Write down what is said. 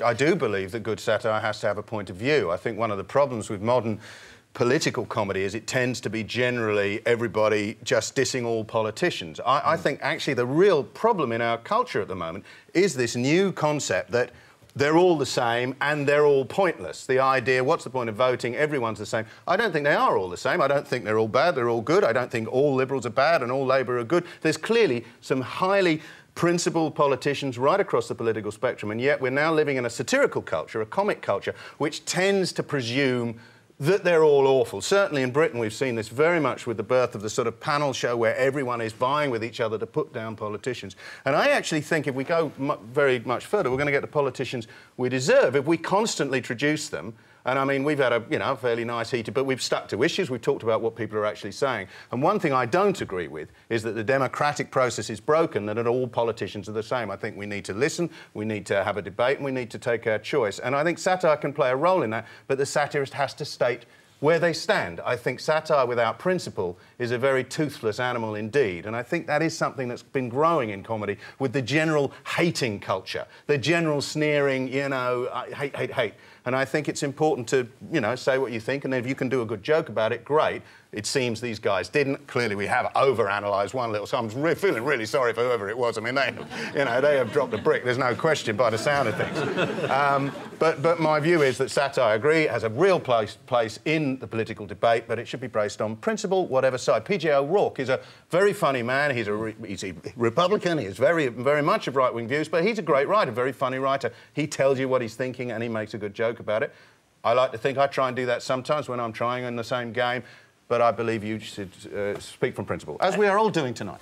I do believe that good satire has to have a point of view. I think one of the problems with modern political comedy is it tends to be generally everybody just dissing all politicians. I think actually the real problem in our culture at the moment is this new concept that they're all the same and they're all pointless. The idea, what's the point of voting? Everyone's the same. I don't think they are all the same. I don't think they're all bad, they're all good. I don't think all Liberals are bad and all Labour are good. There's clearly some highly principled politicians right across the political spectrum, and yet we're now living in a satirical culture, a comic culture, which tends to presume that they're all awful. Certainly in Britain we've seen this very much with the birth of the sort of panel show where everyone is vying with each other to put down politicians. And I actually think if we go very much further, we're going to get the politicians we deserve if we constantly traduce them. And I mean, we've had a, you know, fairly nice heated, but we've stuck to issues, we've talked about what people are actually saying. And one thing I don't agree with is that the democratic process is broken, that all politicians are the same. I think we need to listen, we need to have a debate, and we need to take our choice. And I think satire can play a role in that, but the satirist has to state where they stand. I think satire without principle is a very toothless animal indeed, and I think that is something that's been growing in comedy with the general hating culture, the general sneering, you know, hate, hate, hate. And I think it's important to, you know, say what you think, and then if you can do a good joke about it, great. It seems these guys didn't. Clearly, we have over-analysed one little... So I'm feeling really sorry for whoever it was. I mean, they have dropped a brick, there's no question, by the sound of things. But my view is that satire, I agree, has a real place in the political debate, but it should be based on principle, whatever side. P.J. O'Rourke is a very funny man. He's a Republican. He has very much of right-wing views, but he's a great writer, very funny writer. He tells you what he's thinking and he makes a good joke about it. I like to think I try and do that sometimes when I'm trying in the same game, but I believe you should speak from principle, as we are all doing tonight.